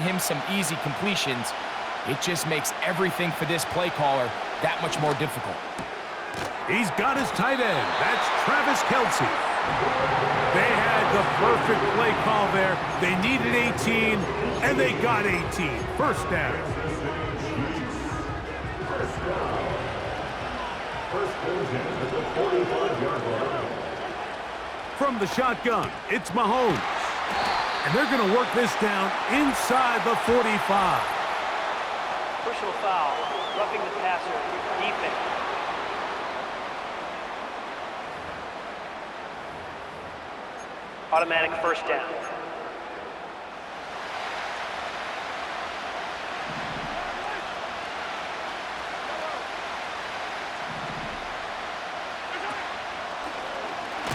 him some easy completions. It just makes everything for this play caller that much more difficult. He's got his tight end. That's Travis Kelce. They had the perfect play call there. They needed 18, and they got 18. First down. From the shotgun, it's Mahomes. And they're going to work this down inside the 45. Personal foul, roughing the passer, defense. Automatic first down.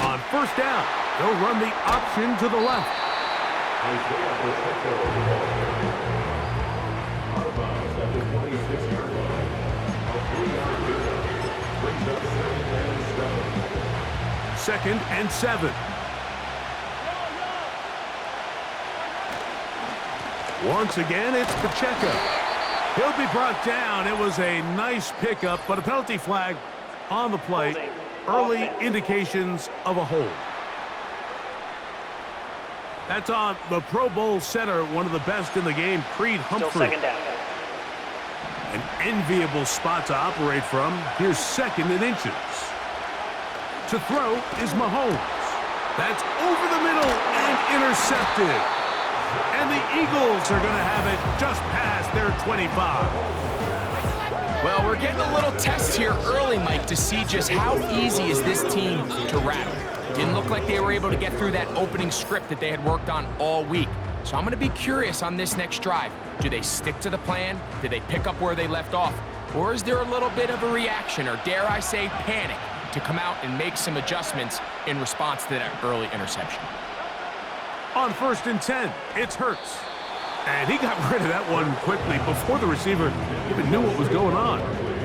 On first down, they'll run the option to the left. Second and 7. Once again, it's Pacheco. He'll be brought down. It was a nice pickup, but a penalty flag on the play. Early indications of a hold. That's on the Pro Bowl center, one of the best in the game, Creed Humphrey. Still second down. An enviable spot to operate from. Here's second and inches. To throw is Mahomes. That's over the middle and intercepted. And the Eagles are going to have it just past their 25. Well, we're getting a little test here early, Mike, to see just how easy is this team to rattle. Didn't look like they were able to get through that opening script that they had worked on all week. So I'm going to be curious on this next drive. Do they stick to the plan? Do they pick up where they left off? Or is there a little bit of a reaction, or dare I say panic, to come out and make some adjustments in response to that early interception? On first and 10, it's Hurts. And he got rid of that one quickly before the receiver even knew what was going on.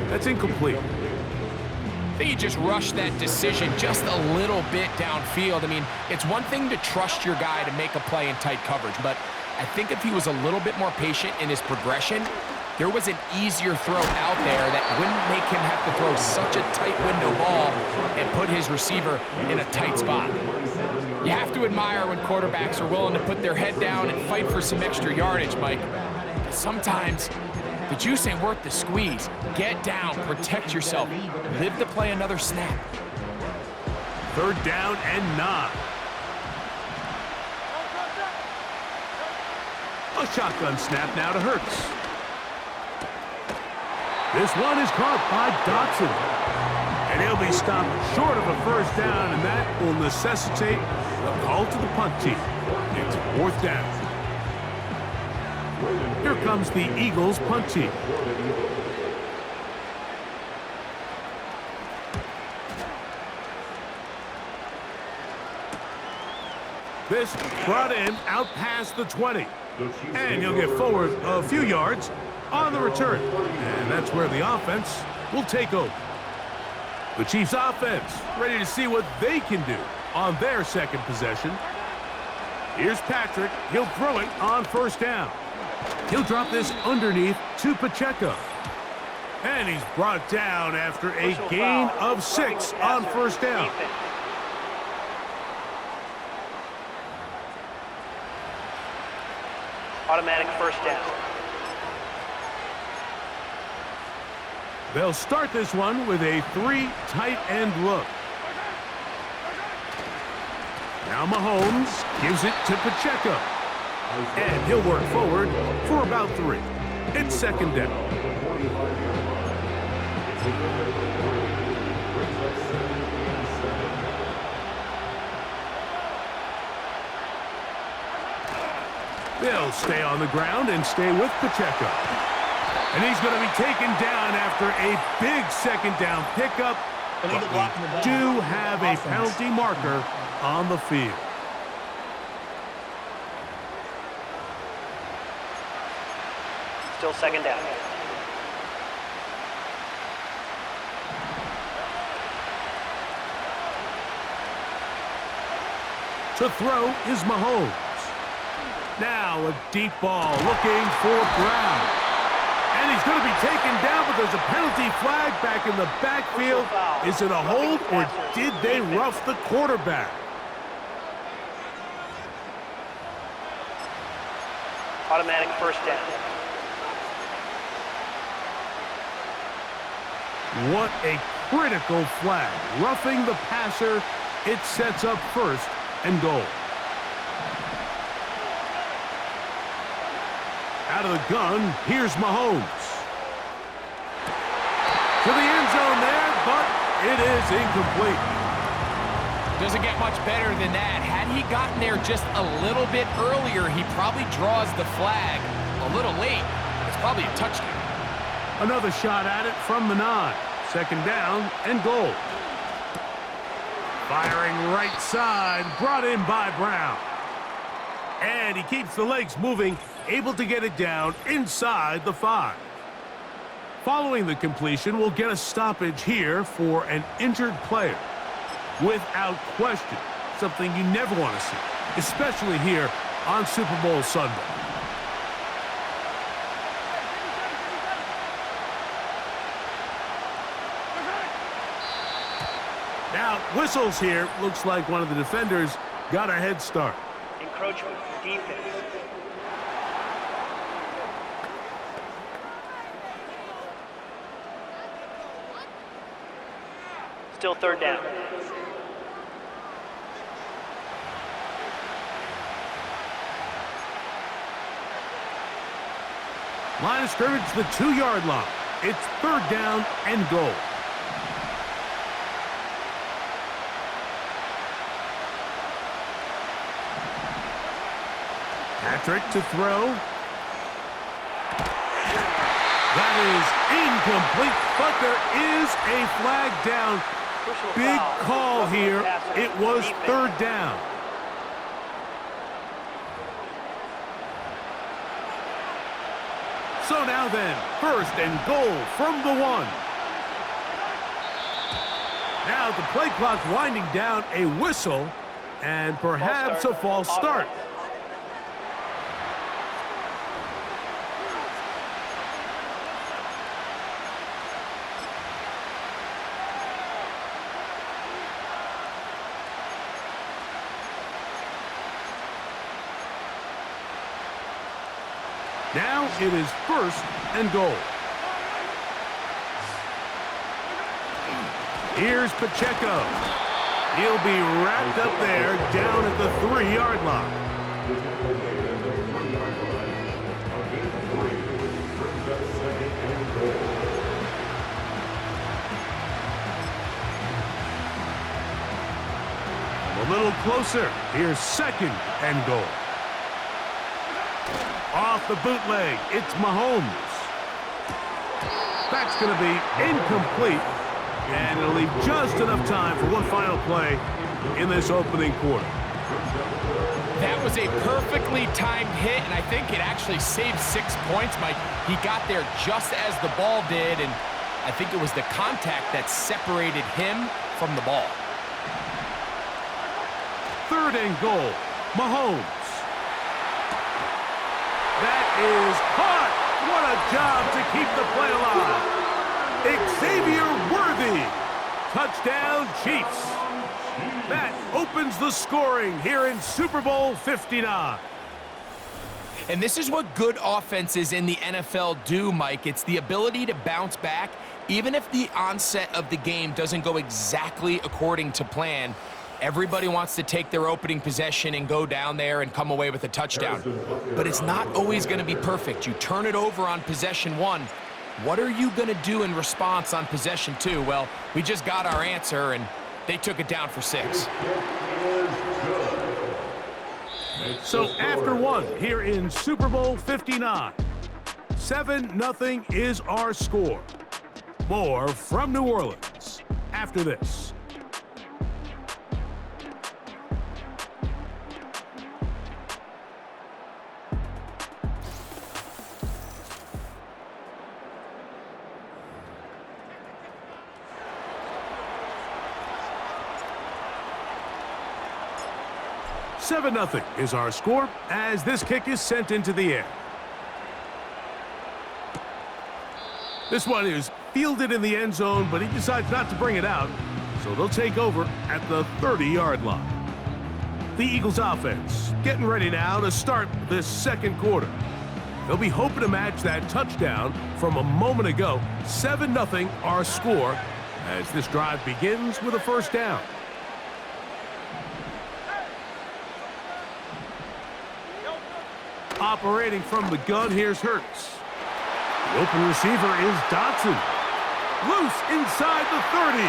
That's incomplete. I think he just rushed that decision just a little bit downfield. I mean, it's one thing to trust your guy to make a play in tight coverage, but I think if he was a little bit more patient in his progression, there was an easier throw out there that wouldn't make him have to throw such a tight window ball and put his receiver in a tight spot. You have to admire when quarterbacks are willing to put their head down and fight for some extra yardage, Mike. Sometimes the juice ain't worth the squeeze. Get down, protect yourself, live to play another snap. Third down and 9. A shotgun snap now to Hurts. This one is caught by Dotson. And he'll be stopped short of a first down, and that will necessitate a call to the punt team. It's fourth down. Here comes the Eagles punt team. This brought in out past the 20. And he'll get forward a few yards on the return. And that's where the offense will take over. The Chiefs offense ready to see what they can do on their second possession. Here's Patrick. He'll throw it on first down. He'll drop this underneath to Pacheco. And he's brought down after a gain of 6 on first down. Automatic first down. They'll start this one with a 3 tight end look. Now Mahomes gives it to Pacheco. And he'll work forward for about 3. It's second down. They'll stay on the ground and stay with Pacheco. And he's going to be taken down after a big second down pickup. But we do have a penalty marker on the field. Still second down. To throw is Mahomes. Now a deep ball looking for Brown. And he's going to be taken down, but there's a penalty flag back in the backfield. Is it a hold, or did they rough the quarterback? Automatic first down. What a critical flag. Roughing the passer, it sets up first and goal. Out of the gun, here's Mahomes. To the end zone there, but it is incomplete. Doesn't get much better than that. Had he gotten there just a little bit earlier, he probably draws the flag a little late. It's probably a touchdown. Another shot at it from the 9. Second down and goal. Firing right side, brought in by Brown. And he keeps the legs moving, able to get it down inside the 5. Following the completion, we'll get a stoppage here for an injured player. Without question, something you never want to see, especially here on Super Bowl Sunday. Now, whistles here. Looks like one of the defenders got a head start. Encroachment, defense. Still third down. Line of scrimmage, the 2-yard line. It's third down and goal. Patrick to throw. That is incomplete, but there is a flag down. Big call here. It was third down. So now then, first and goal from the 1. Now the play clock's winding down, a whistle, and perhaps a false start. Now it is first and goal. Here's Pacheco. He'll be wrapped up there down at the 3-yard line. A little closer. Here's second and goal. Off the bootleg, it's Mahomes. That's going to be incomplete, and it'll leave just enough time for one final play in this opening quarter. That was a perfectly timed hit, and I think it actually saved 6 points, Mike. He got there just as the ball did, and I think it was the contact that separated him from the ball. Third and goal, Mahomes. That is caught. What a job to keep the play alive. Xavier Worthy. Touchdown, Chiefs. That opens the scoring here in Super Bowl 59. And this is what good offenses in the NFL do, Mike. It's the ability to bounce back, even if the onset of the game doesn't go exactly according to plan. Everybody wants to take their opening possession and go down there and come away with a touchdown. But it's not always going to be perfect. You turn it over on possession 1. What are you going to do in response on possession 2? Well, we just got our answer, and they took it down for 6. So after 1 here in Super Bowl 59, 7-0 is our score. More from New Orleans after this. 7-0 is our score as this kick is sent into the air. This one is fielded in the end zone, but he decides not to bring it out, so they'll take over at the 30-yard line. The Eagles offense getting ready now to start this second quarter. They'll be hoping to match that touchdown from a moment ago. 7-0 our score as this drive begins with a first down. Operating from the gun, here's Hurts. The open receiver is Dotson. Loose inside the 30.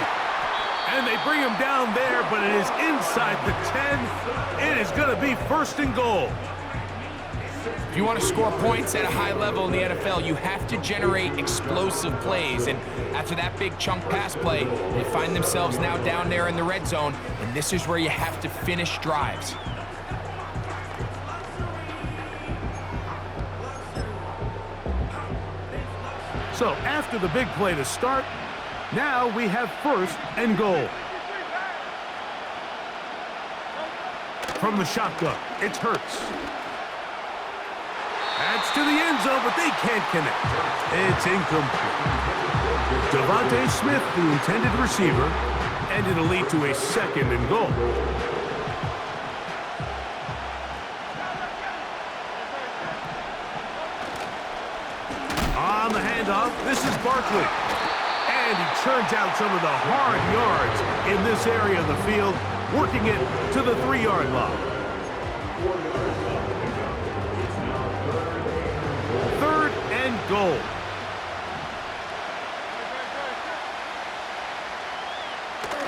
And they bring him down there, but it is inside the 10. It is going to be first and goal. If you want to score points at a high level in the NFL, you have to generate explosive plays. And after that big chunk pass play, they find themselves now down there in the red zone. And this is where you have to finish drives. So after the big play to start, now we have first and goal. From the shotgun, it's Hurts. That's to the end zone, but they can't connect. It's incomplete. Devontae Smith, the intended receiver, and it'll lead to a second and goal. On the handoff, this is Barkley. And he churns out some of the hard yards in this area of the field, working it to the 3-yard line. Third and goal.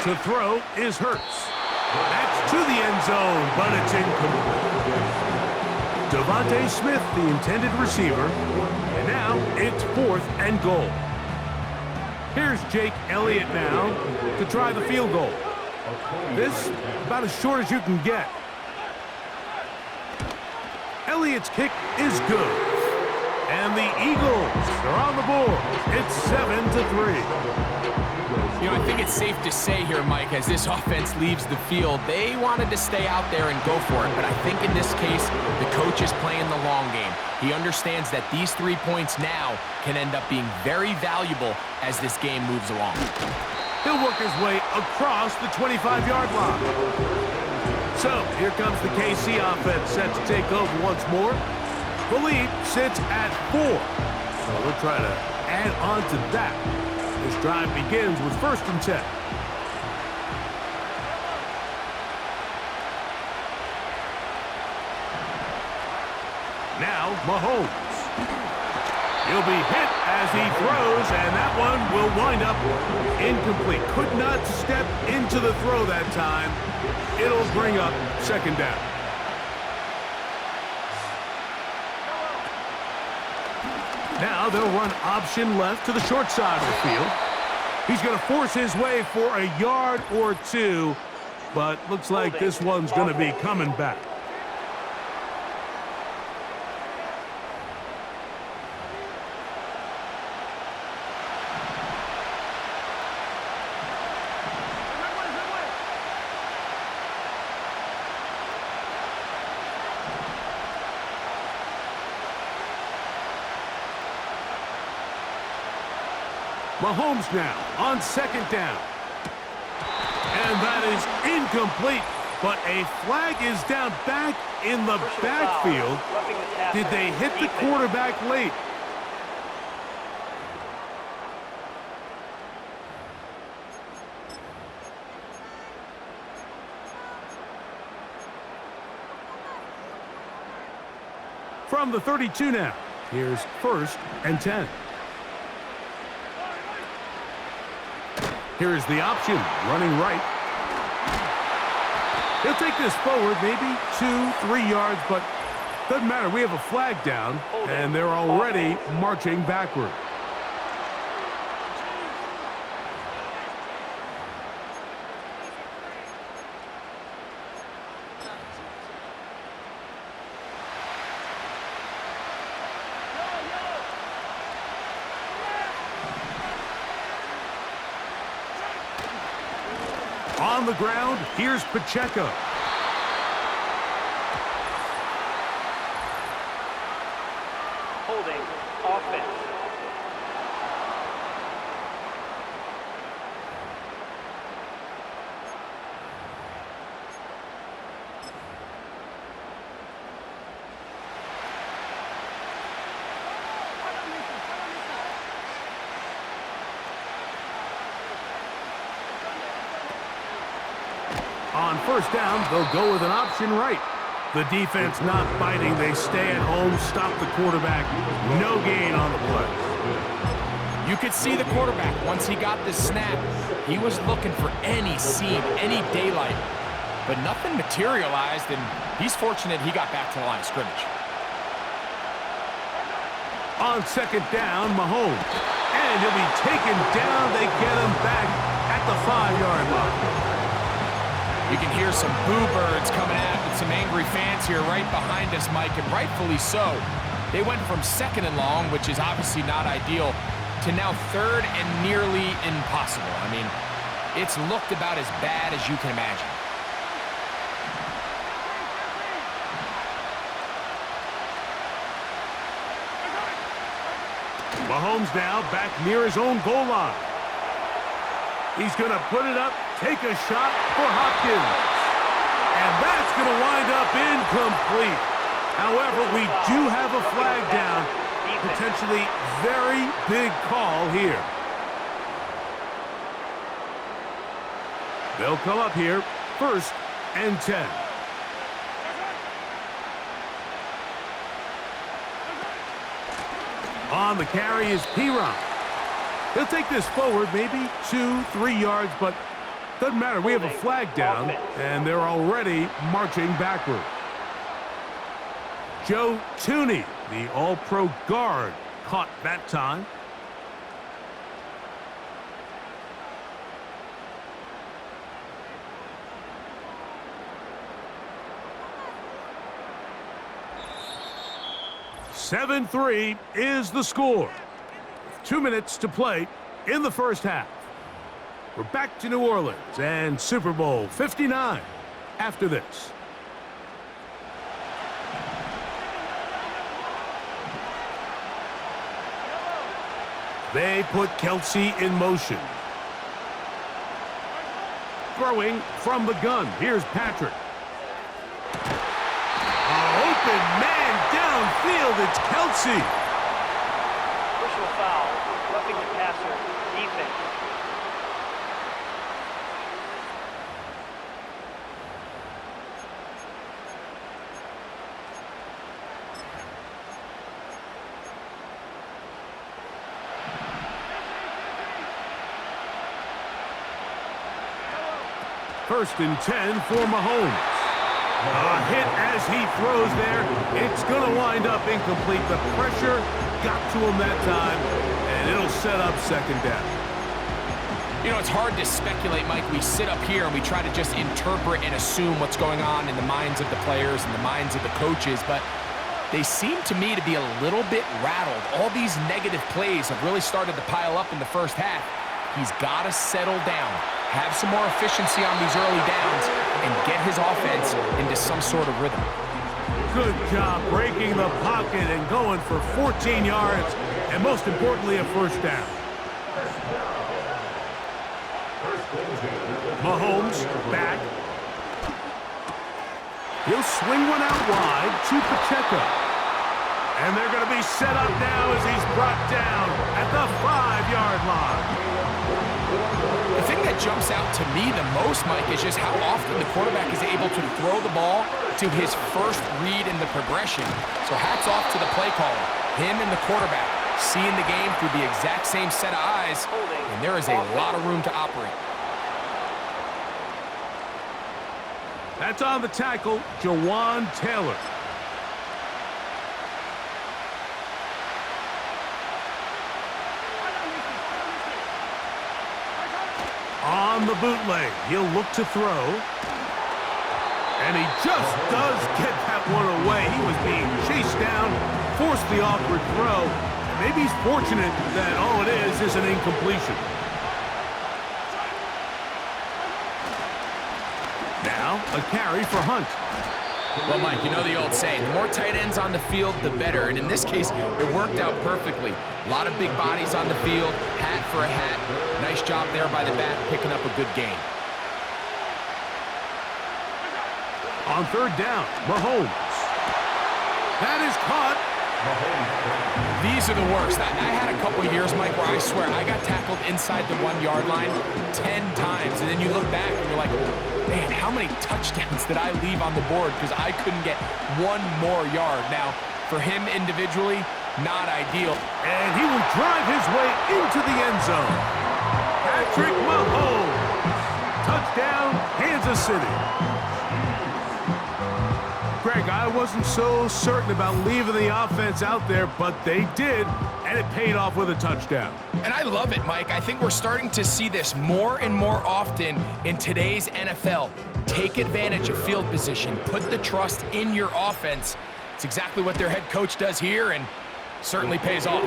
To throw is Hurts. That's to the end zone, but it's incomplete. Devontae Smith, the intended receiver, and now it's fourth and goal. Here's Jake Elliott now to try the field goal. This about as short as you can get. Elliott's kick is good. And the Eagles are on the board. It's 7-3. You know, I think it's safe to say here, Mike, as this offense leaves the field, they wanted to stay out there and go for it. But I think in this case, the coach is playing the long game. He understands that these 3 points now can end up being very valuable as this game moves along. He'll work his way across the 25-yard line. So here comes the KC offense set to take over once more. The lead sits at 4. So we'll try to add on to that. This drive begins with first and 10. Now Mahomes. He'll be hit as he throws, and that one will wind up incomplete. Could not step into the throw that time. It'll bring up second down. Now they'll run option left to the short side of the field. He's going to force his way for a yard or two, but looks like this one's going to be coming back. Mahomes now on second down. And that is incomplete, but a flag is down back in the backfield. Did they hit the quarterback late? From the 32 now, here's first and 10. Here's the option, running right. He'll take this forward, maybe 2-3 yards, but doesn't matter. We have a flag down, and they're already marching backward. On the ground, here's Pacheco. offense. On first down, they'll go with an option right. The defense not biting. They stay at home, stop the quarterback. No gain on the play. You could see the quarterback, once he got the snap, he was looking for any seam, any daylight. But nothing materialized, and he's fortunate he got back to the line of scrimmage. On second down, Mahomes. And he'll be taken down. They get him back at the 5-yard line. You can hear some boo birds coming out with some angry fans here right behind us, Mike, and rightfully so. They went from second and long, which is obviously not ideal, to now third and nearly impossible. I mean, it's looked about as bad as you can imagine. Mahomes now back near his own goal line. He's going to put it up, take a shot for Hopkins. And that's going to wind up incomplete. However, we do have a flag down. Potentially very big call here. They'll come up here, 1st and 10. On the carry is P-Ron. He'll take this forward, maybe 2-3 yards, but doesn't matter. We have a flag down, and they're already marching backward. Joe Tooney, the all-pro guard, caught that time. "7-3 is the score. 2 minutes to play in the first half. We're back to New Orleans and Super Bowl 59 after this. They put Kelsey in motion. Throwing from the gun. Here's Patrick. Open man downfield. It's Kelsey. Personal foul, roughing the passer, defense. First and 10 for Mahomes. A hit as he throws there. It's going to wind up incomplete. The pressure got to him that time, and it'll set up second down. You know, it's hard to speculate, Mike. We sit up here and we try to just interpret and assume what's going on in the minds of the players and the minds of the coaches, but they seem to me to be a little bit rattled. All these negative plays have really started to pile up in the first half. He's got to settle down, have some more efficiency on these early downs, and get his offense into some sort of rhythm. Good job breaking the pocket and going for 14 yards, and most importantly, a first down. Mahomes back. He'll swing one out wide to Pacheco. And they're going to be set up now as he's brought down at the 5-yard line. The thing that jumps out to me the most, Mike, is just how often the quarterback is able to throw the ball to his first read in the progression. So hats off to the play caller. Him and the quarterback seeing the game through the exact same set of eyes, and there is a lot of room to operate. That's on the tackle, Jawan Taylor. On the bootleg, he'll look to throw. And he just does get that one away. He was being chased down, forced the awkward throw. Maybe he's fortunate that all it is an incompletion. Now, a carry for Hunt. Well, Mike, you know the old saying, the more tight ends on the field, the better. And in this case, it worked out perfectly. A lot of big bodies on the field, hat for a hat. Nice job there by the back, picking up a good gain. On third down, Mahomes. That is caught. These are the worst. I had a couple years, Mike, where I swear I got tackled inside the 1-yard line 10 times. And then you look back and you're like, man, how many touchdowns did I leave on the board because I couldn't get one more yard? Now, for him individually, not ideal. And he will drive his way into the end zone. Patrick Mahomes. Touchdown, Kansas City. Greg, I wasn't so certain about leaving the offense out there, but they did, and it paid off with a touchdown. And I love it, Mike. I think we're starting to see this more and more often in today's NFL. Take advantage of field position. Put the trust in your offense. It's exactly what their head coach does here, and certainly pays off.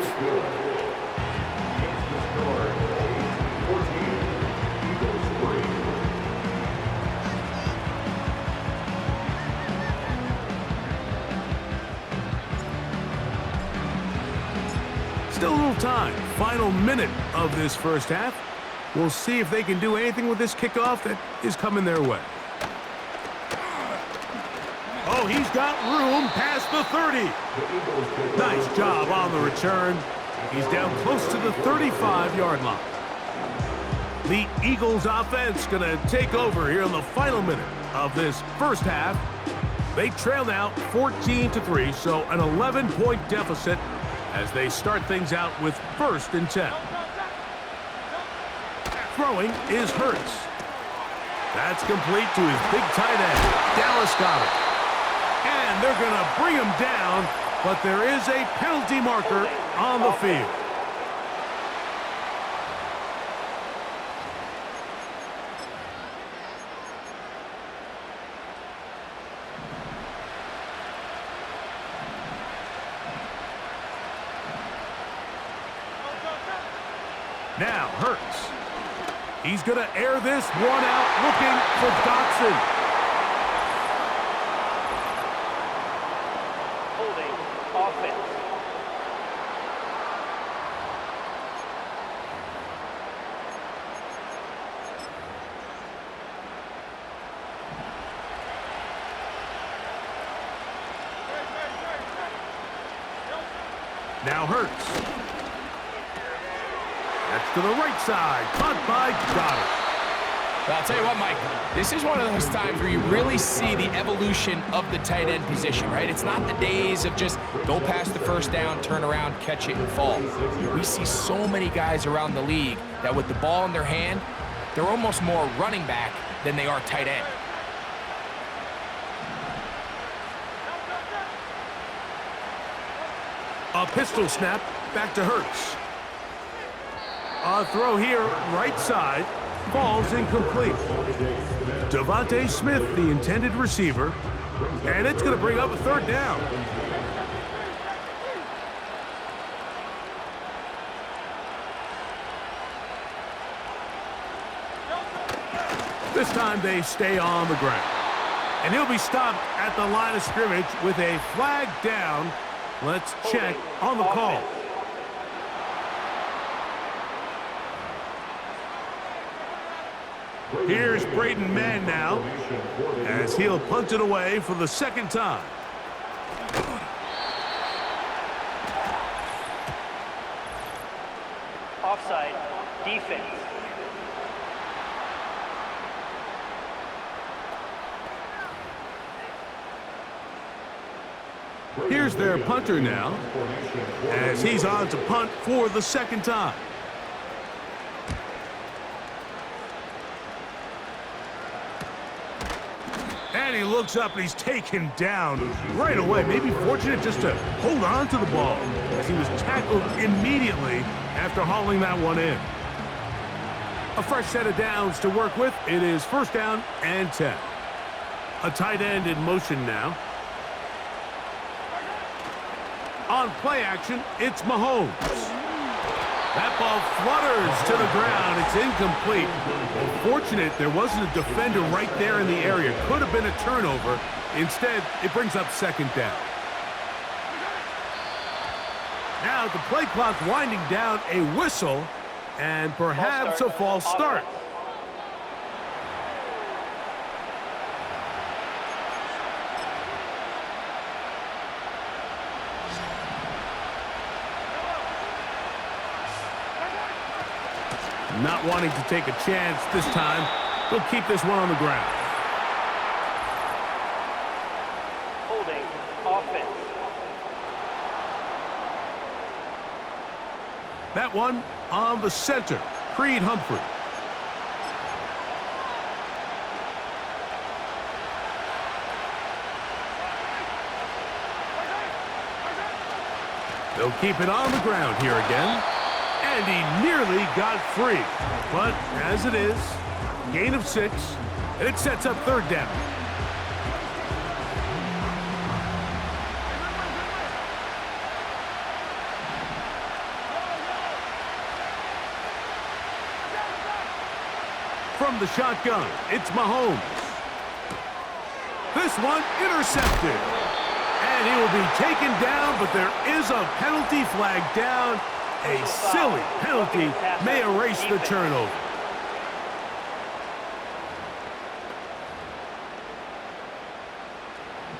Still a little time. Final minute of this first half. We'll see if they can do anything with this kickoff that is coming their way. Oh, he's got room past the 30. Nice job on the return. He's down close to the 35-yard line. The Eagles offense going to take over here in the final minute of this first half. They trail now 14-3, so an 11-point deficit as they start things out with 1st and 10. Throwing is Hurts. That's complete to his big tight end. Dallas got it. And they're going to bring him down, but there is a penalty marker on the field. Now Hurts. He's going to air this one out, looking for Dotson. Holding offense. Now Hurts. That's to the right side. Caught by Goddard. Well, I'll tell you what, Mike, this is one of those times where you really see the evolution of the tight end position, right? It's not the days of just go past the first down, turn around, catch it, and fall. We see so many guys around the league that with the ball in their hand, they're almost more running back than they are tight end. A pistol snap back to Hurts. A throw here, right side, falls incomplete. Devontae Smith, the intended receiver, and it's going to bring up a 3rd down. This time they stay on the ground. And he'll be stopped at the line of scrimmage with a flag down. Let's check on the call. Here's Braden Mann now, as he'll punt it away for the 2nd time. Offside defense. Here's their punter now, as he's on to punt for the 2nd time. And he looks up and he's taken down right away. Maybe fortunate just to hold on to the ball as he was tackled immediately after hauling that one in. A fresh set of downs to work with. It is 1st down and 10. A tight end in motion now. On play action, it's Mahomes. That ball flutters to the ground. It's incomplete. Fortunate there wasn't a defender right there in the area. Could have been a turnover Instead, it brings up second down. Now the play clock winding down, a whistle, and perhaps a false start. Not wanting to take a chance this time, he'll keep this one on the ground. Holding offense. That one on the center, Creed Humphrey. They'll keep it on the ground here again. And he nearly got free. But as it is, gain of 6, and it sets up third down. From the shotgun, it's Mahomes. This one intercepted. And he will be taken down, but there is a penalty flag down. A silly penalty may erase the turnover.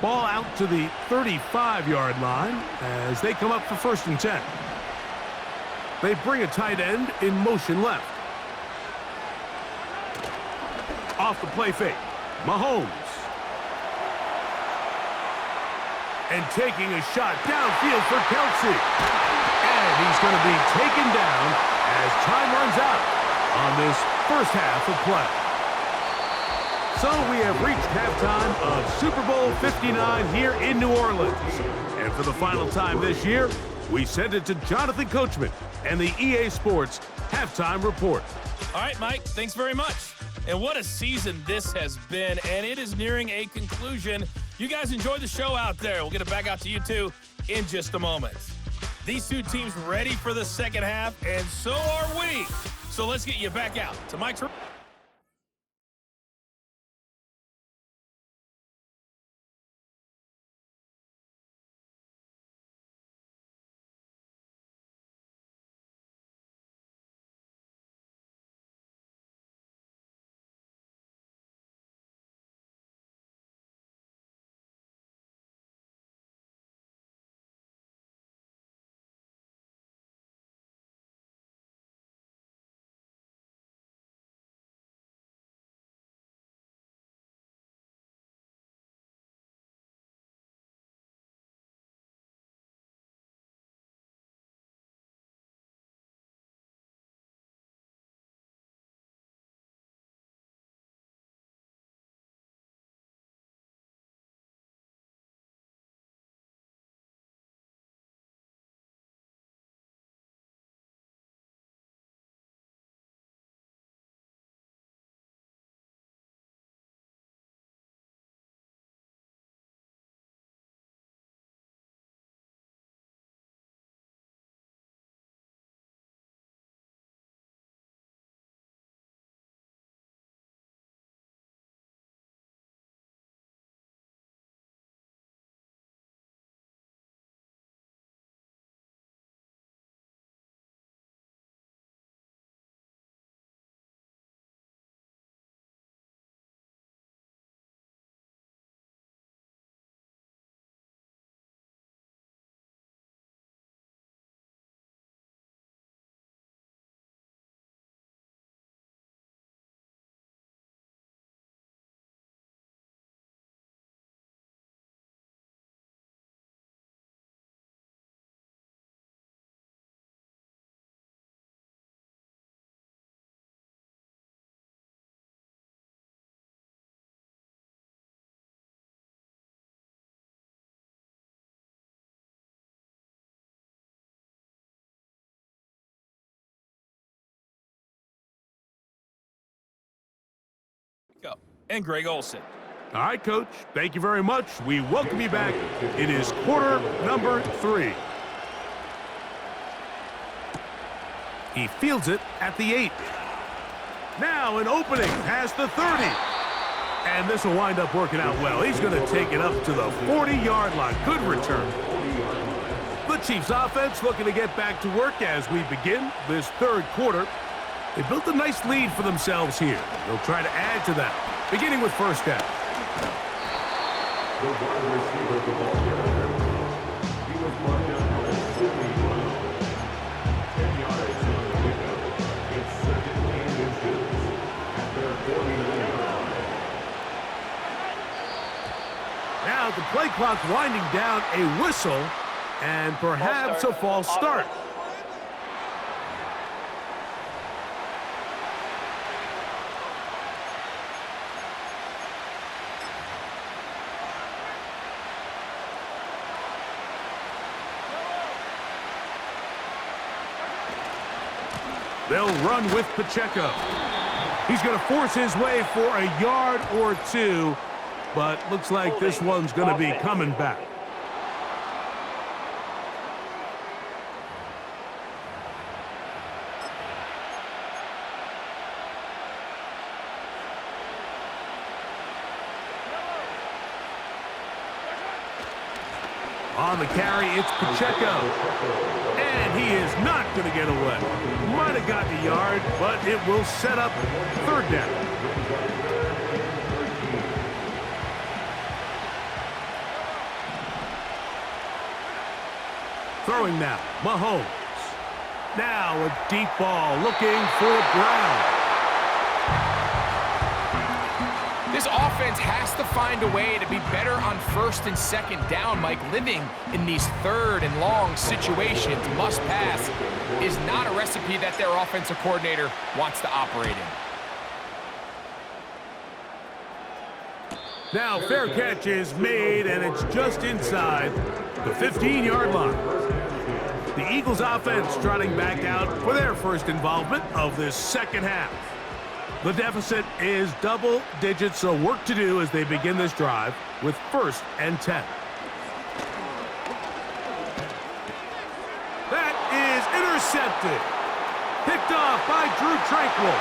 Ball out to the 35-yard line as they come up for 1st and 10. They bring a tight end in motion left. Off the play fake, Mahomes. And taking a shot downfield for Kelsey. And he's going to be taken down as time runs out on this first half of play. So we have reached halftime of Super Bowl 59 here in New Orleans. And for the final time this year, we send it to Jonathan Coachman and the EA Sports Halftime Report. All right, Mike, thanks very much. And what a season this has been, and it is nearing a conclusion. You guys enjoy the show out there. We'll get it back out to you two in just a moment. These two teams ready for the second half, and so are we. So let's get you back out to Mike. And Greg Olson. All right, Coach. Thank you very much. We welcome you back. It is quarter number 3. He fields it at the 8. Now an opening past the 30. And this will wind up working out well. He's going to take it up to the 40-yard line. Good return. The Chiefs offense looking to get back to work as we begin this third quarter. They built a nice lead for themselves here. They'll try to add to that, beginning with first down. The wide receiver of the ball carrier. He was brought down by the 10 yards on the pickup. It's second and inches at their 49-yard line. Now the play clock winding down, a whistle, and perhaps a false start. They'll run with Pacheco. He's going to force his way for a yard or two, but looks like this one's going to be coming back. On the carry, it's Pacheco. And he is not going to get away. Might have gotten a yard, but it will set up third down. Throwing now, Mahomes. Now a deep ball looking for Brown. This offense has to find a way to be better on first and second down, Mike. Living in these third and long situations, must pass, is not a recipe that their offensive coordinator wants to operate in. Now fair catch is made, and it's just inside the 15-yard line. The Eagles offense trotting back out for their first involvement of this second half. The deficit is double digits, so work to do as they begin this drive with first and 10. That is intercepted. Picked off by Drew Tranquill.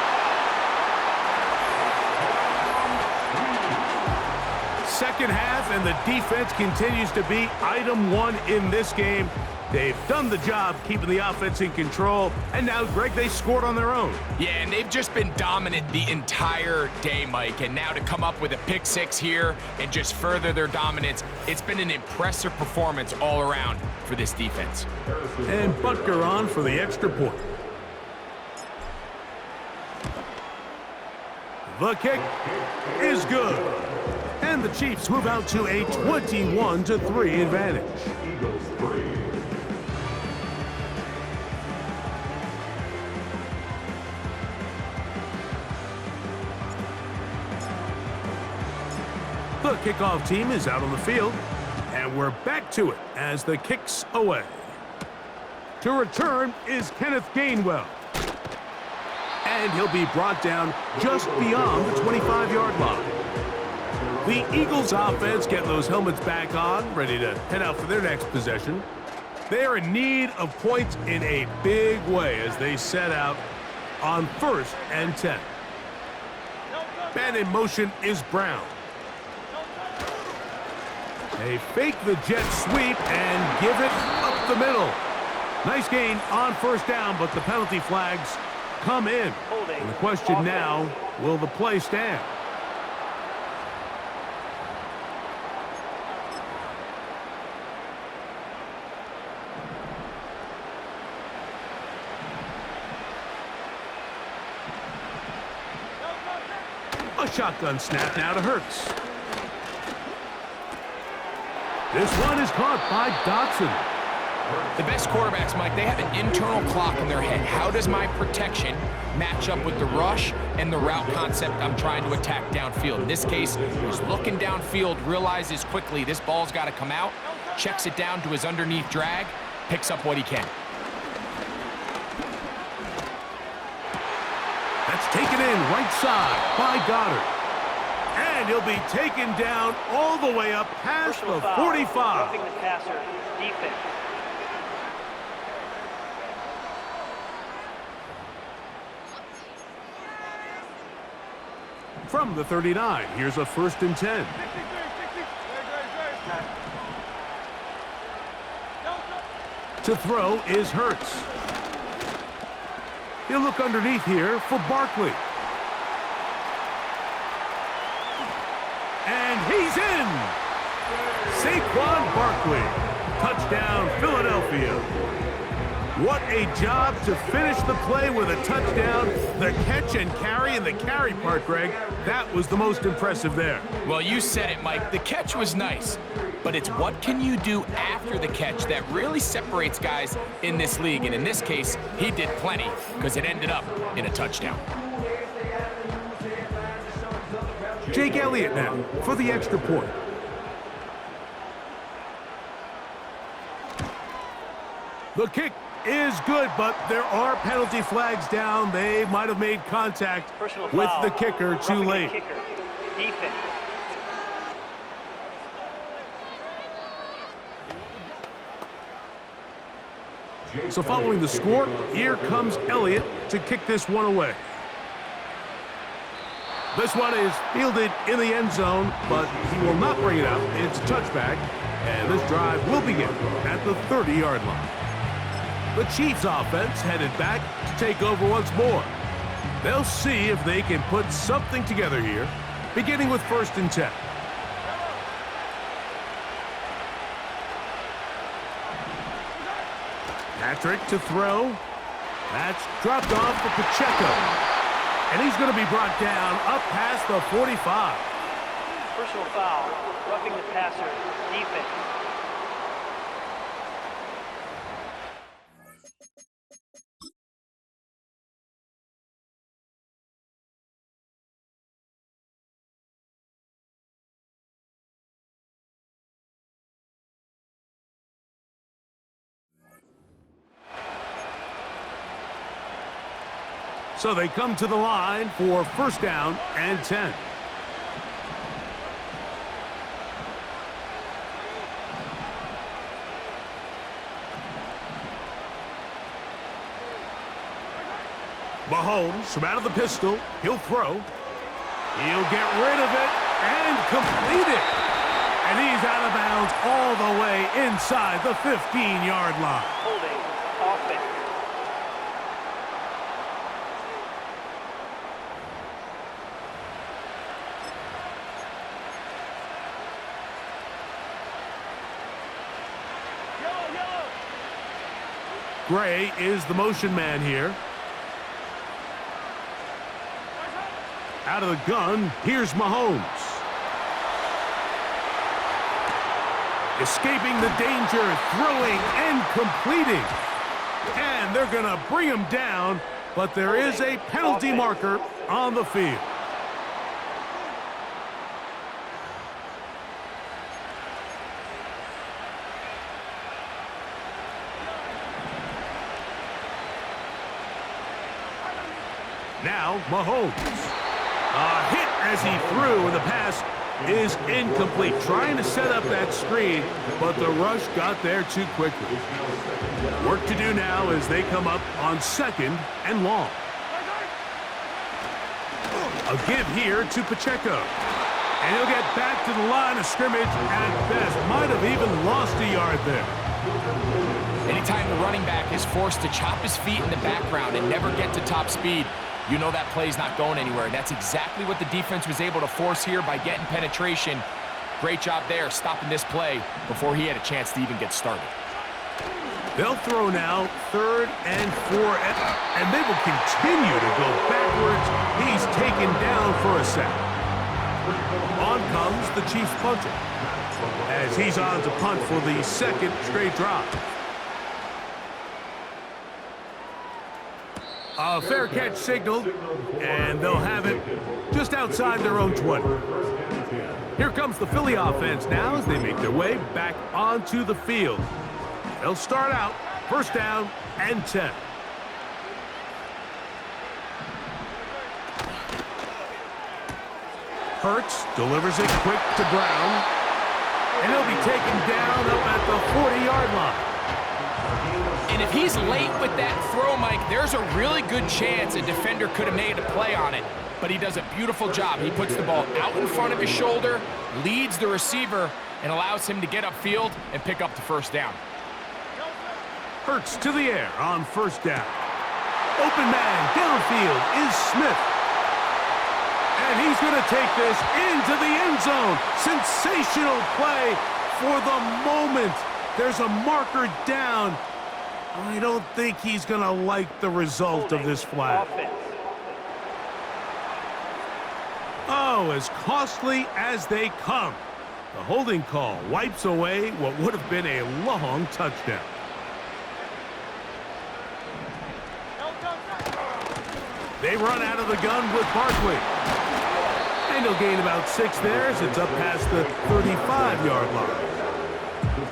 Second half, and the defense continues to be item one in this game. They've done the job keeping the offense in control, and now, Greg, they scored on their own. Yeah, and they've just been dominant the entire day, Mike, and now to come up with a pick six here and just further their dominance, it's been an impressive performance all around for this defense. And Butker on for the extra point. The kick is good, and the Chiefs move out to a 21-3 advantage. The kickoff team is out on the field, and we're back to it as the kick's away. To return is Kenneth Gainwell, and he'll be brought down just beyond the 25-yard line. The Eagles offense getting those helmets back on, ready to head out for their next possession. They are in need of points in a big way as they set out on first and 10. Man in motion is Brown. They fake the jet sweep and give it up the middle. Nice gain on first down, but the penalty flags come in. And the question now, will the play stand? A shotgun snap now to Hurts. This one is caught by Dotson. The best quarterbacks, Mike, they have an internal clock in their head. How does my protection match up with the rush and the route concept I'm trying to attack downfield? In this case, he's looking downfield, realizes quickly this ball's got to come out, checks it down to his underneath drag, picks up what he can. That's taken in right side by Goddard. And he'll be taken down all the way up past the 45. Roughing the passer, defense. From the 39, here's a 1st and 10. To throw is Hurts. He'll look underneath here for Barkley. And he's in! Saquon Barkley. Touchdown, Philadelphia. What a job to finish the play with a touchdown. The catch and carry, and the carry part, Greg, that was the most impressive there. Well, you said it, Mike. The catch was nice, but it's what can you do after the catch that really separates guys in this league. And in this case, he did plenty because it ended up in a touchdown. Jake Elliott now for the extra point. The kick is good, but there are penalty flags down. They might have made contact with the kicker too late. Defense. So following the score, here comes Elliott to kick this one away. This one is fielded in the end zone, but he will not bring it out. It's a touchback, and this drive will begin at the 30-yard line. The Chiefs offense headed back to take over once more. They'll see if they can put something together here, beginning with 1st and 10. Patrick to throw. That's dropped off for Pacheco. And he's going to be brought down up past the 45. Personal foul. Roughing the passer. Defense. So they come to the line for 1st down and 10. Mahomes from out of the pistol. He'll throw. He'll get rid of it and complete it. And he's out of bounds all the way inside the 15-yard line. Holding. Offense. Gray is the motion man here. Out of the gun, here's Mahomes. Escaping the danger, throwing and completing. And they're going to bring him down, but there is a penalty marker on the field. Now, Mahomes. A hit as he threw, and the pass is incomplete. Trying to set up that screen, but the rush got there too quickly. Work to do now as they come up on 2nd and long. A give here to Pacheco. And he'll get back to the line of scrimmage at best. Might have even lost a yard there. Anytime the running back is forced to chop his feet in the background and never get to top speed, you know that play's not going anywhere. That's exactly what the defense was able to force here by getting penetration. Great job there, stopping this play before he had a chance to even get started. They'll throw now 3rd and 4, and they will continue to go backwards. He's taken down for a sack. On comes the Chiefs punter, as he's on to punt for the 2nd straight drive. A fair catch signaled, and they'll have it just outside their own 20. Here comes the Philly offense now as they make their way back onto the field. They'll start out 1st down and 10. Hurts delivers it quick to Brown, and he'll be taken down up at the 40-yard line. And if he's late with that throw, Mike, there's a really good chance a defender could have made a play on it. But he does a beautiful job. He puts the ball out in front of his shoulder, leads the receiver, and allows him to get upfield and pick up the first down. Hurts to the air on first down. Open man downfield is Smith. And he's going to take this into the end zone. Sensational play for the moment. There's a marker down. I don't think he's going to like the result of this flag. Oh, as costly as they come. The holding call wipes away what would have been a long touchdown. They run out of the gun with Barkley. And he'll gain about 6 there as it's up past the 35-yard line.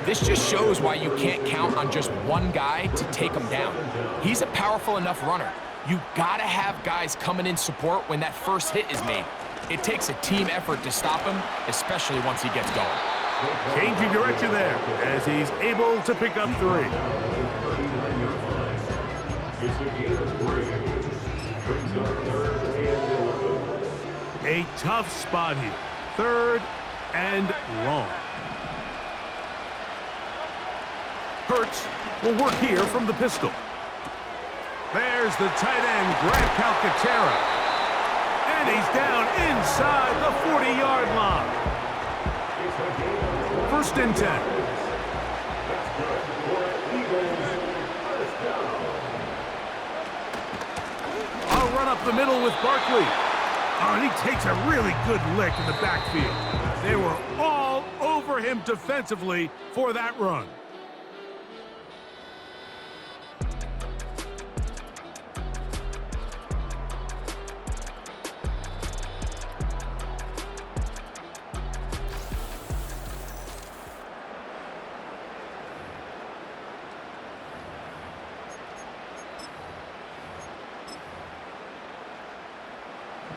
This just shows why you can't count on just one guy to take him down. He's a powerful enough runner. You gotta have guys coming in support when that first hit is made. It takes a team effort to stop him, especially once he gets going. Changing direction there as he's able to pick up 3. A tough spot here. 3rd and long. Hurts will work here from the pistol. There's the tight end, Grant Calcaterra. And he's down inside the 40-yard line. 1st and 10. I'll run up the middle with Barkley. Oh, and he takes a really good lick in the backfield. They were all over him defensively for that run.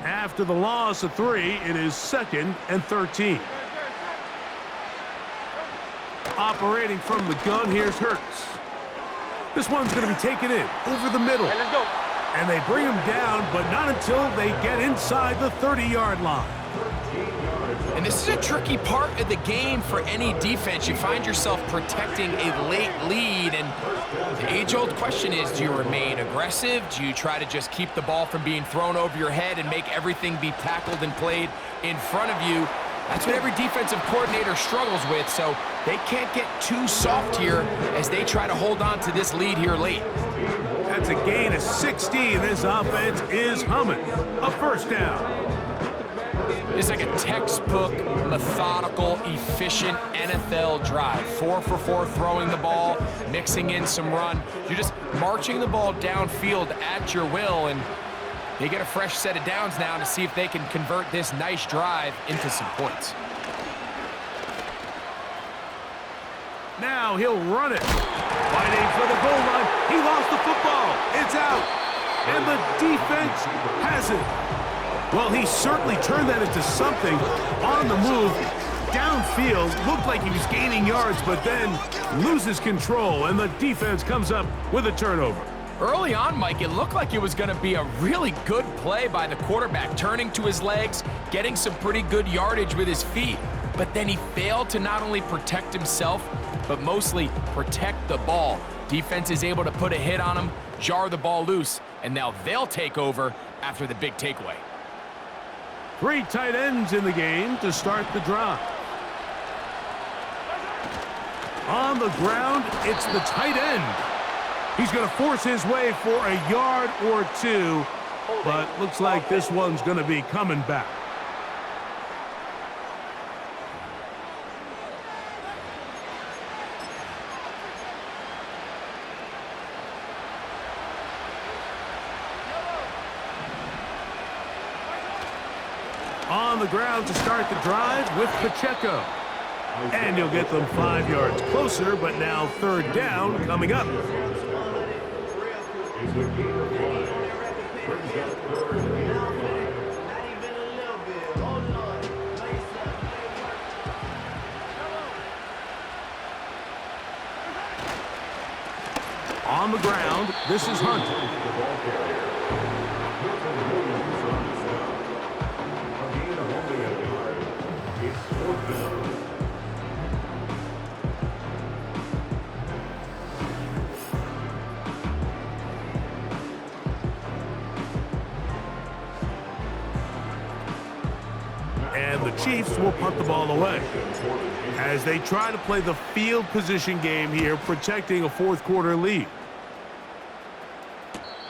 After the loss of 3, it is 2nd and 13. Operating from the gun, here's Hurts. This one's going to be taken in over the middle. And they bring him down, but not until they get inside the 30-yard line. And this is a tricky part of the game for any defense. You find yourself protecting a late lead, and the age-old question is, do you remain aggressive? Do you try to just keep the ball from being thrown over your head and make everything be tackled and played in front of you? That's what every defensive coordinator struggles with, so they can't get too soft here as they try to hold on to this lead here late. That's a gain of 16. This offense is humming. A 1st down. It's like a textbook, methodical, efficient NFL drive. 4 for 4 throwing the ball, mixing in some run. You're just marching the ball downfield at your will, and they get a fresh set of downs now to see if they can convert this nice drive into some points. Now he'll run it. Fighting for the goal line. He lost the football. It's out. And the defense has it. Well, he certainly turned that into something on the move. Downfield, looked like he was gaining yards, but then loses control, and the defense comes up with a turnover. Early on, Mike, it looked like it was going to be a really good play by the quarterback, turning to his legs, getting some pretty good yardage with his feet. But then he failed to not only protect himself, but mostly protect the ball. Defense is able to put a hit on him, jar the ball loose, and now they'll take over after the big takeaway. 3 tight ends in the game to start the drive. On the ground, it's the tight end. He's going to force his way for a yard or 2, but looks like this one's going to be coming back. On the ground to start the drive with Pacheco. And he'll get them 5 yards closer, but now 3rd down coming up. On on the ground. This is Hunt. And the Chiefs will punt the ball away as they try to play the field position game here, protecting a fourth quarter lead.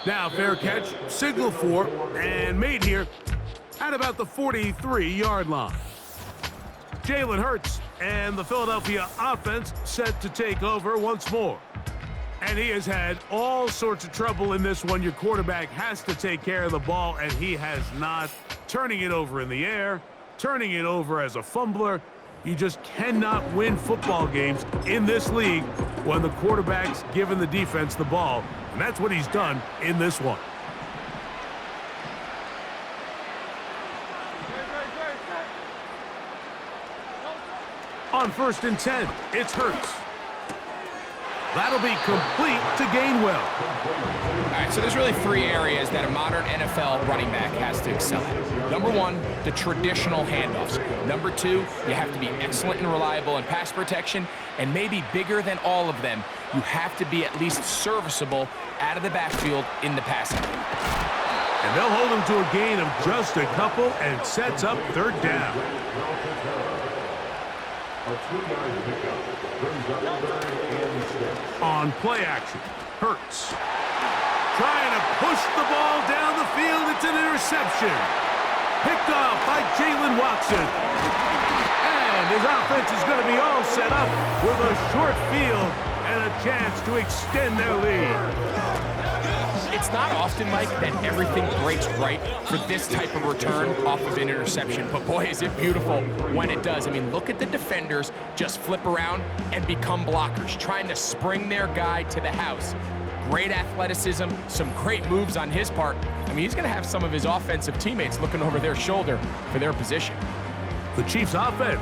Now fair catch, signal for, and made here at about the 43-yard line. Jalen Hurts and the Philadelphia offense set to take over once more. And he has had all sorts of trouble in this one. Your quarterback has to take care of the ball, and he has not. Turning it over in the air, turning it over as a fumbler. You just cannot win football games in this league when the quarterback's giving the defense the ball. And that's what he's done in this one. On 1st and 10, it's Hurts. That'll be complete to Gainwell. All right, so there's really 3 areas that a modern NFL running back has to excel at. Number 1, the traditional handoffs. Number 2, you have to be excellent and reliable in pass protection. And maybe bigger than all of them, you have to be at least serviceable out of the backfield in the passing game. And they'll hold him to a gain of just a couple and sets up 3rd down. On play action, Hurts trying to push the ball down the field. It's an interception. Picked off by Jalen Watson. And his offense is going to be all set up with a short field and a chance to extend their lead. It's not often, Mike, that everything breaks right for this type of return off of an interception. But boy, is it beautiful when it does. I mean, look at the defenders just flip around and become blockers, trying to spring their guy to the house. Great athleticism, some great moves on his part. I mean, he's going to have some of his offensive teammates looking over their shoulder for their position. The Chiefs offense.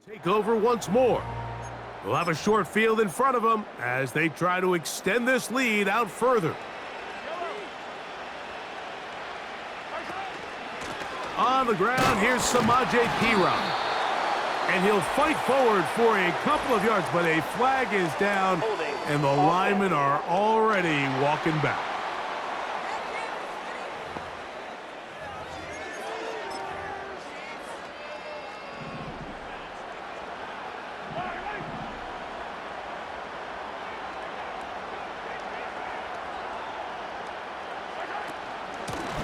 Take over once more. We'll have a short field in front of them as they try to extend this lead out further. On the ground, here's Samaje Perine. And he'll fight forward for a couple of yards, but a flag is down, and the linemen are already walking back.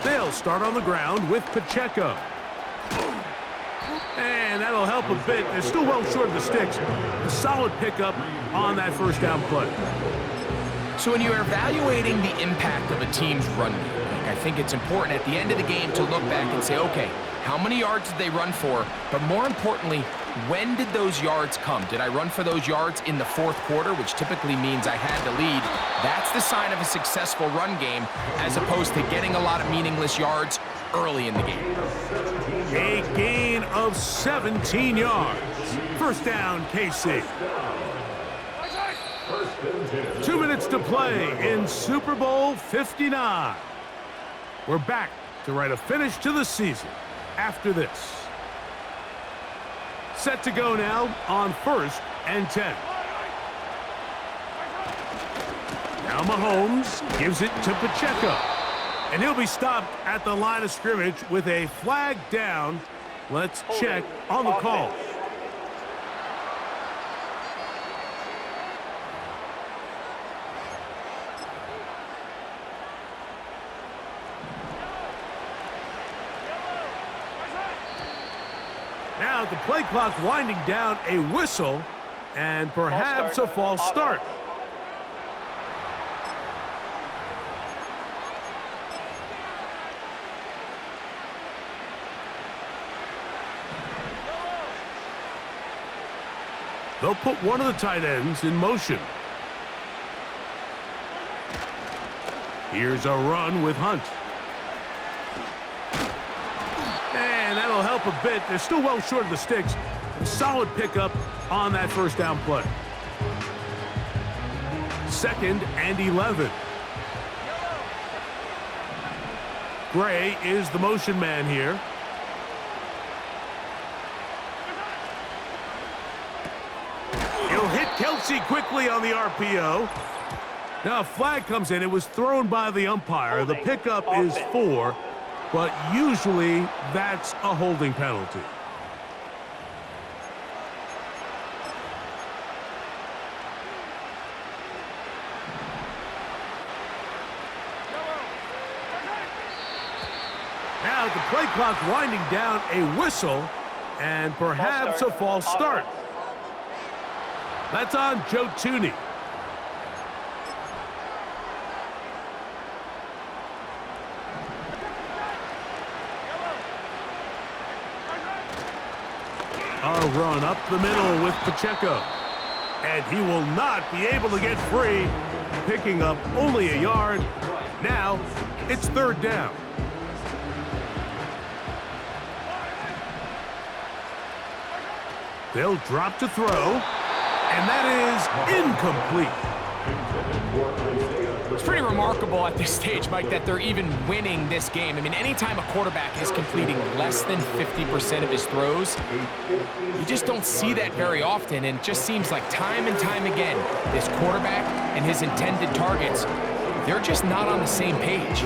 They'll start on the ground with Pacheco. And that'll help a bit. They're still well short of the sticks. A solid pickup on that 1st down play. So when you're evaluating the impact of a team's run game, I think it's important at the end of the game to look back and say, okay, how many yards did they run for? But more importantly, when did those yards come? Did I run for those yards in the 4th quarter, which typically means I had the lead? That's the sign of a successful run game, as opposed to getting a lot of meaningless yards early in the game. A gain of 17 yards. 1st down, KC. 2 minutes to play in Super Bowl 59. We're back to write a finish to the season after this. Set to go now on 1st and 10. Now Mahomes gives it to Pacheco. And he'll be stopped at the line of scrimmage with a flag down. Let's check on the call. Now the play clock winding down, a whistle and perhaps a false start. They'll put one of the tight ends in motion. Here's a run with Hunt. And that'll help a bit. They're still well short of the sticks. A solid pickup on that first down play. 2nd and 11. Gray is the motion man here. He'll hit Kelsey quickly on the RPO. Now a flag comes in. It was thrown by the umpire. The pickup is 4, but usually that's a holding penalty. Now the play clock winding down, a whistle and perhaps a false start. That's on Joe Tooney. A run up the middle with Pacheco. And he will not be able to get free, picking up only a yard. Now it's 3rd down. They'll drop to throw, and that is incomplete. It's pretty remarkable at this stage, Mike, that they're even winning this game. I mean, anytime a quarterback is completing less than 50% of his throws, you just don't see that very often, and it just seems like time and time again, this quarterback and his intended targets, they're just not on the same page.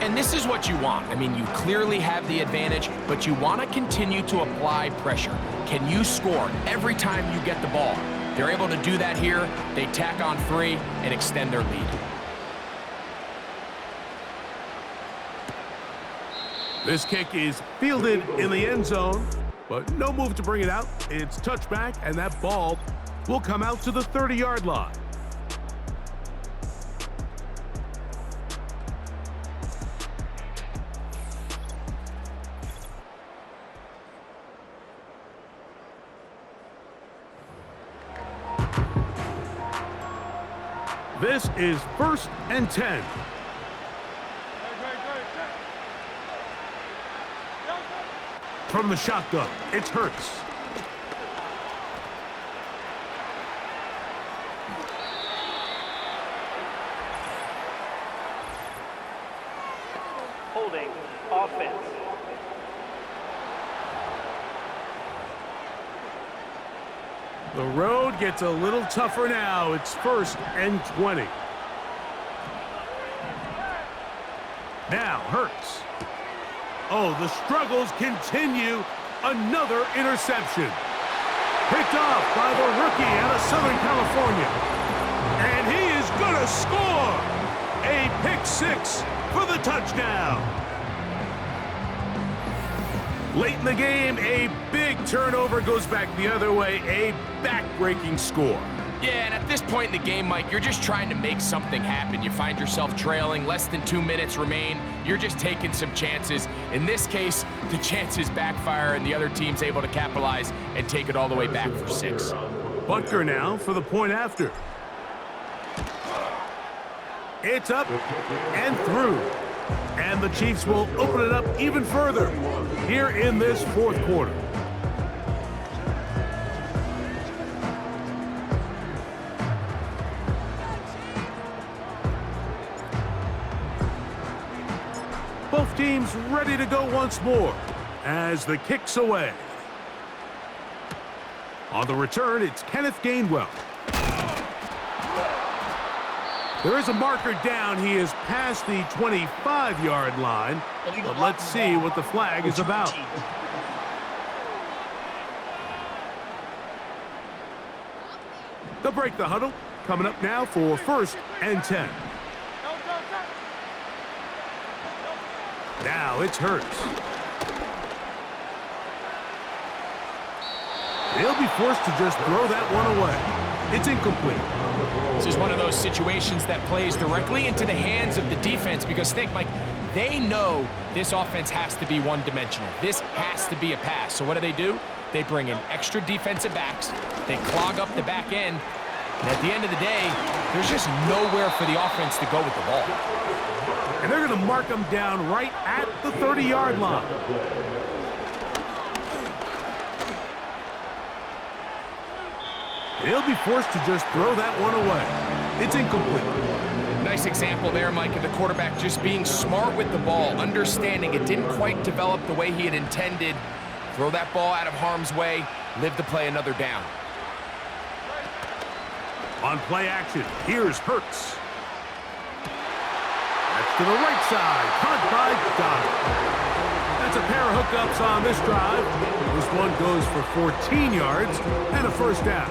And this is what you want. I mean, you clearly have the advantage, but you want to continue to apply pressure. Can you score every time you get the ball? They're able to do that here. They tack on 3 and extend their lead. This kick is fielded in the end zone, but no move to bring it out. It's touchback, and that ball will come out to the 30-yard line. This is 1st and 10. From the shotgun, it's Hurts. Holding offense. The road gets a little tougher now. It's 1st and 20. Now Hurts. Oh, the struggles continue. Another interception. Picked off by the rookie out of Southern California. And he is going to score. A pick 6 for the touchdown. Late in the game, a big turnover goes back the other way, a back-breaking score. Yeah, and at this point in the game, Mike, you're just trying to make something happen. You find yourself trailing, less than 2 minutes remain. You're just taking some chances. In this case, the chances backfire, and the other team's able to capitalize and take it all the way back for 6. Butker now for the point after. It's up and through. And the Chiefs will open it up even further here in this 4th quarter. Both teams ready to go once more as the kick's away. On the return, it's Kenneth Gainwell. There is a marker down. He is past the 25-yard line. But let's see what the flag is about. They'll break the huddle. Coming up now for 1st and 10. Now it's Hurts. They'll be forced to just throw that one away. It's incomplete. This is one of those situations that plays directly into the hands of the defense because think, Mike, They know this offense has to be one-dimensional. This has to be a pass. So what do? They bring in extra defensive backs. They clog up the back end. And at the end of the day, there's just nowhere for the offense to go with the ball. And they're going to mark them down right at the 30-yard line. He'll be forced to just throw that one away. It's incomplete. Nice example there, Mike, of the quarterback just being smart with the ball, understanding it didn't quite develop the way he had intended. Throw that ball out of harm's way, live to play another down. On play action, here's Hurts. That's to the right side, caught by Goddard. That's a pair of hookups on this drive. This one goes for 14 yards and a first down.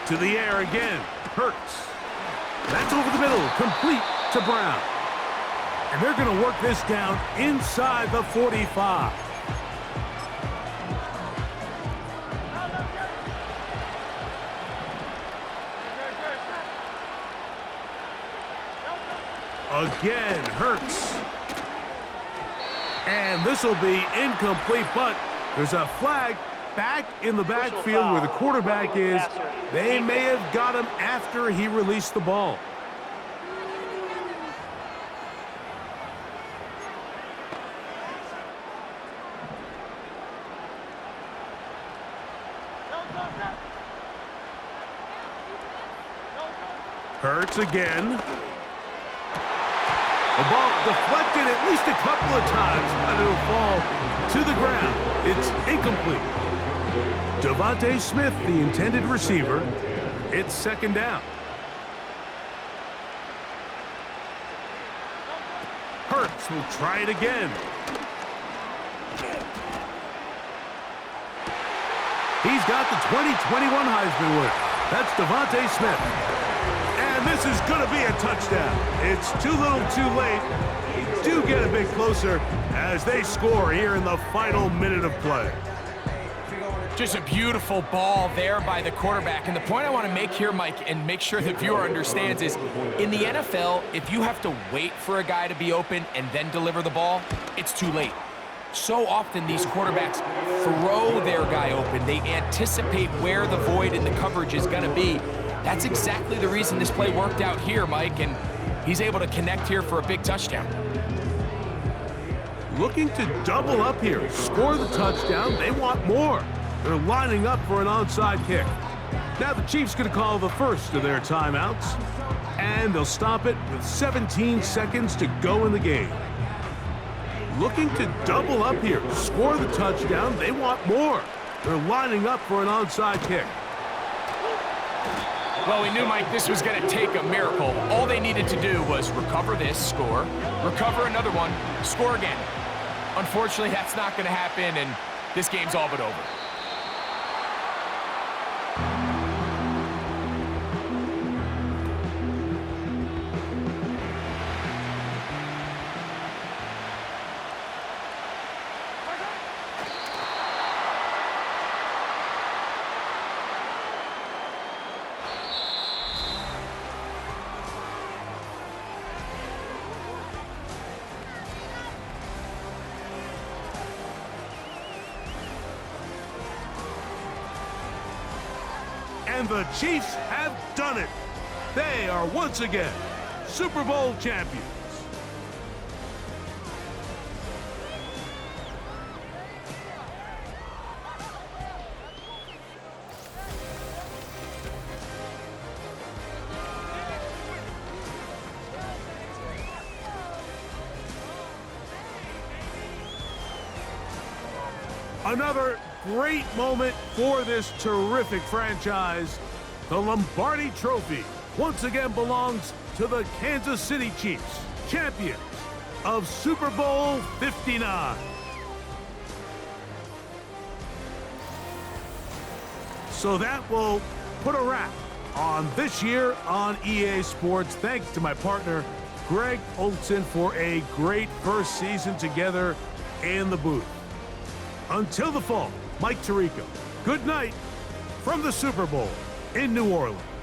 To the air again, Hurts. That's over the middle, complete to Brown. And they're going to work this down inside the 45. Again, Hurts. And this will be incomplete, but there's a flag back in the backfield where the quarterback is. They may have got him after he released the ball. Hurts again. The ball deflected at least a couple of times, but it'll fall to the ground. It's incomplete. Devontae Smith, the intended receiver. It's second down. Hurts will try it again. He's got the 2021 Heisman winner. That's Devontae Smith. And this is going to be a touchdown. It's too little too late. They do get a bit closer as they score here in the final minute of play. Just a beautiful ball there by the quarterback. And the point I want to make here, Mike, and make sure the viewer understands is, in the NFL, if you have to wait for a guy to be open and then deliver the ball, it's too late. So often these quarterbacks throw their guy open. They anticipate where the void in the coverage is going to be. That's exactly the reason this play worked out here, Mike, and he's able to connect here for a big touchdown. Looking to double up here, score the touchdown. They want more. They're lining up for an onside kick. Now the Chiefs going to call the first of their timeouts, and they'll stop it with 17 seconds to go in the game. Looking to double up here, score the touchdown. They want more. They're lining up for an onside kick. Well, we knew, Mike, this was going to take a miracle. All they needed to do was recover this, score, recover another one, score again. Unfortunately, that's not going to happen, and this game's all but over. And the Chiefs have done it. They are once again Super Bowl champions. Another great moment for this terrific franchise. The Lombardi Trophy once again belongs to the Kansas City Chiefs, champions of Super Bowl 59. So that will put a wrap on this year on EA Sports. Thanks to my partner, Greg Olson, for a great first season together in the booth. Until the fall, Mike Tirico, Good night from the Super Bowl in New Orleans.